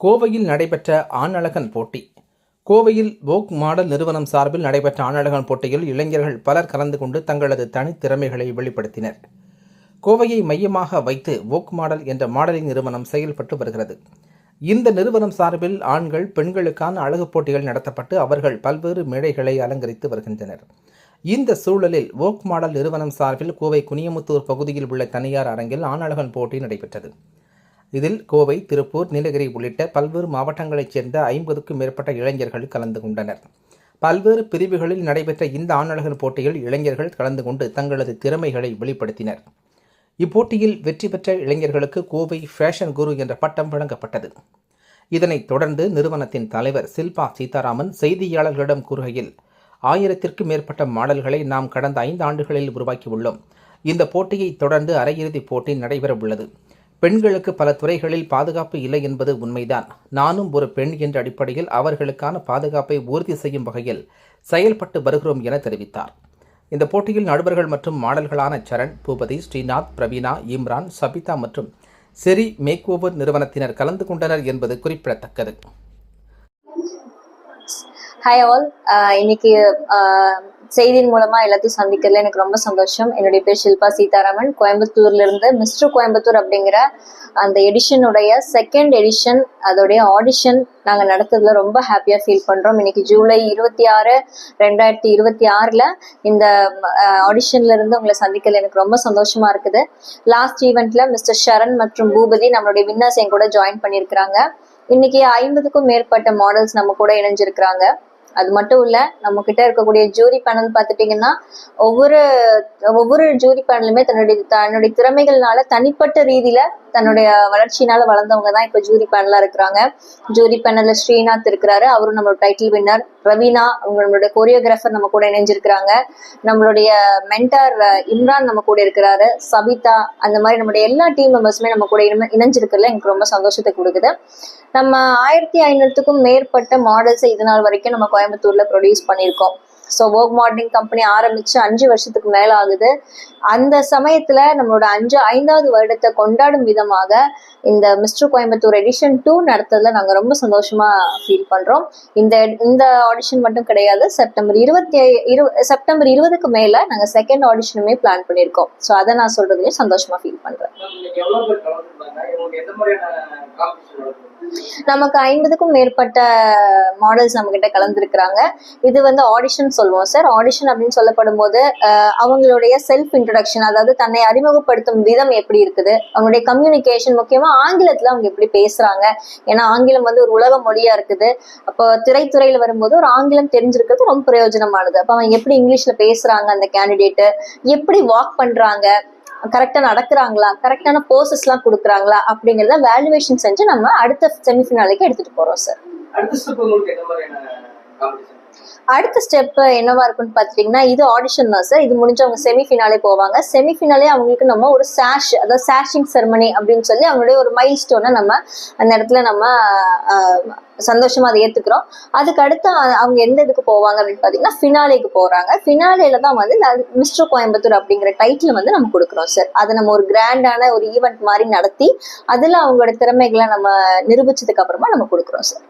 கோவையில் நடைபெற்ற ஆணழகன் போட்டி. கோவையில் வோக் மாடல் நிறுவனம் சார்பில் நடைபெற்ற ஆணழகன் போட்டியில் இளைஞர்கள் பலர் கலந்து கொண்டு தங்களது தனித்திறமைகளை வெளிப்படுத்தினர். கோவையை மையமாக வைத்து வோக் மாடல் என்ற மாடலிங் நிறுவனம் செயல்பட்டு வருகிறது. இந்த நிறுவனம் சார்பில் ஆண்கள் பெண்களுக்கான அழகு போட்டிகள் நடத்தப்பட்டு அவர்கள் பல்வேறு மேடைகளை அலங்கரித்து வருகின்றனர். இந்த சூழலில் வோக் மாடல் நிறுவனம் சார்பில் கோவை குனியமுத்தூர் பகுதியில் உள்ள தனியார் அரங்கில் ஆணழகன் போட்டி நடைபெற்றது. இதில் கோவை, திருப்பூர், நீலகிரி உள்ளிட்ட பல்வேறு மாவட்டங்களைச் சேர்ந்த 50க்கும் மேற்பட்ட இளைஞர்கள் கலந்து கொண்டனர். பல்வேறு பிரிவுகளில் நடைபெற்ற இந்த ஆணழகன் போட்டியில் இளைஞர்கள் கலந்து கொண்டு தங்களது திறமைகளை வெளிப்படுத்தினர். இப்போட்டியில் வெற்றி பெற்ற இளைஞர்களுக்கு கோவை ஃபேஷன் குரு என்ற பட்டம் வழங்கப்பட்டது. இதனைத் தொடர்ந்து நிறுவனத்தின் தலைவர் சில்பா சீதாராமன் செய்தியாளர்களிடம் கூறுகையில், 1000க்கும் மேற்பட்ட மாடல்களை நாம் கடந்த 5 ஆண்டுகளில் உருவாக்கியுள்ளோம். இந்த போட்டியை தொடர்ந்து அரையிறுதிப் போட்டி நடைபெற உள்ளது. பெண்களுக்கு பல துறைகளில் பாதுகாப்பு இல்லை என்பது உண்மைதான். நானும் ஒரு பெண் என்ற அடிப்படையில் அவர்களுக்கான பாதுகாப்பை உறுதி செய்யும் வகையில் செயல்பட்டு வருகிறோம் என தெரிவித்தார். இந்த போட்டியில் நடுவர்கள் மற்றும் மாடல்களான சரண், பூபதி, ஸ்ரீநாத், பிரவீனா, இம்ரான், சபிதா மற்றும் செரி மேக்ஓவர் நிறுவனத்தினர் கலந்து கொண்டனர் என்பது குறிப்பிடத்தக்கது. ஹாய் ஆல், இன்னைக்கு செய்தியின் மூலமா எல்லாத்தையும் சந்திக்கிறதுல எனக்கு ரொம்ப சந்தோஷம். என்னுடைய பேர் ஷில்பா சீதாராமன், கோயம்புத்தூர்ல இருந்து மிஸ்டர் கோயம்புத்தூர் அப்படிங்கிற அந்த எடிஷனுடைய செகண்ட் எடிஷன் அதோடைய ஆடிஷன் நாங்க நடத்துறதுல ரொம்ப ஹாப்பியா ஃபீல் பண்றோம். இன்னைக்கு ஜூலை 26, 2026 இந்த ஆடிஷன்ல இருந்து உங்களை சந்திக்கிறதுல எனக்கு ரொம்ப சந்தோஷமா இருக்குது. லாஸ்ட் ஈவெண்ட்ல மிஸ்டர் சரண் மற்றும் பூபதி நம்மளுடைய வின்னர்ஸ் என் கூட ஜாயின் பண்ணியிருக்கிறாங்க. இன்னைக்கு 50க்கும் மேற்பட்ட மாடல்ஸ் நம்ம கூட இணைஞ்சிருக்கிறாங்க. அது மட்டும் இல்ல, நம்ம கிட்ட இருக்கக்கூடிய ஜூரி பேனல் பார்த்துட்டீங்கன்னா ஒவ்வொரு ஜூரி பேனலுமே தன்னுடைய திறமைகள்னால தனிப்பட்ட ரீதியில தன்னுடைய வளர்ச்சியினால வளர்ந்தவங்க தான் இப்ப ஜூரி பேனலா இருக்கிறாங்க. ஜூரி பேனல்ல ஸ்ரீநாத் இருக்கிறாரு, அவரும் நம்மளோட டைட்டில் வின்னர். ரவீனா நம்மளுடைய கோரியோகிராஃபர் நம்ம கூட இணைஞ்சிருக்கிறாங்க. நம்மளுடைய மென்டார் இம்ரான் நம்ம கூட இருக்கிறாரு. சபிதா, அந்த மாதிரி நம்மளுடைய எல்லா டீம் மெம்பர்ஸுமே நம்ம கூட இணைஞ்சிருக்கிறதுல எனக்கு ரொம்ப சந்தோஷத்தை கொடுக்குது. நம்ம 1500க்கும் மேற்பட்ட மாடல்ஸை இது நாள் வரைக்கும் நம்ம கோயம்புத்தூர்ல ப்ரொடியூஸ் பண்ணியிருக்கோம். ஸோ வோக் மாடலிங் கம்பெனி ஆரம்பிச்சு 5 வருஷத்துக்கு மேல ஆகுது. அந்த சமயத்துல நம்மளோட 5வது வருடத்தை கொண்டாடும் விதமாக இந்த மிஸ்டர் கோயம்புத்தூர் எடிஷன் 2 நடத்துறதுல நாங்க ரொம்ப சந்தோஷமா ஃபீல் பண்றோம். இந்த ஆடிஷன் மட்டும் கிடையாது, செப்டம்பர் 20க்கு மேல நாங்க செகண்ட் ஆடிஷனுமே பிளான் பண்ணியிருக்கோம். ஸோ அதை நான் சொல்றதுலயும் சந்தோஷமா ஃபீல் பண்றேன். நமக்கு 50க்கும் மேற்பட்ட மாடல்ஸ் நம்ம கிட்ட கலந்துருக்கிறாங்க. இது ஆடிஷன் சொல்லுவோம் சார். ஆடிஷன் அப்படின்னு சொல்லப்படும் போது அவங்களுடைய செல்ஃப் இன்ட்ரடக்ஷன், அதாவது தன்னை அறிமுகப்படுத்தும் விதம் எப்படி இருக்குது, அவங்களுடைய கம்யூனிகேஷன், முக்கியமா ஆங்கிலத்துல அவங்க எப்படி பேசுறாங்க. ஏன்னா ஆங்கிலம் ஒரு உலக மொழியா இருக்குது. அப்போ திரைத்துறையில வரும்போது ஒரு ஆங்கிலம் தெரிஞ்சிருக்கிறது ரொம்ப பிரயோஜனமானது. அப்ப அவங்க எப்படி இங்கிலீஷ்ல பேசுறாங்க, அந்த கேண்டிடேட் எப்படி வாக் பண்றாங்க, கரெக்டா நடக்கிறாங்களா, கரெக்டான போசஸ் எல்லாம் கொடுக்குறாங்களா அப்படிங்கறத வேல்யூவேஷன் செஞ்சு நம்ம அடுத்த செமிஃபினாலுக்கு எடுத்துட்டு போறோம் சார். அடுத்த ஸ்டெப் என்னவா இருக்குன்னு பாத்தீங்கன்னா, இது ஆடிஷன் தான் சார். இது முடிஞ்சு அவங்க செமிஃபினாலே போவாங்க. செமிஃபினாலே அவங்களுக்கு நம்ம ஒரு அதாவது சாஷிங் செரமனி அப்படின்னு சொல்லி அவங்களுடைய ஒரு மைல் ஸ்டோனை நம்ம அந்த இடத்துல நம்ம சந்தோஷமா அதை ஏத்துக்கிறோம். அதுக்கு அடுத்து அவங்க எந்த இதுக்கு போவாங்க அப்படின்னு பாத்தீங்கன்னா ஃபினாலேக்கு போறாங்க. ஃபினாலேல தான் மிஸ்டர் கோயம்புத்தூர் அப்படிங்கிற டைட்டில் நம்ம கொடுக்குறோம் சார். அதை நம்ம ஒரு கிராண்டான ஒரு ஈவெண்ட் மாதிரி நடத்தி அதுல அவங்களோட திறமைகளை நம்ம நிரூபிச்சதுக்கு அப்புறமா நம்ம கொடுக்குறோம் சார்.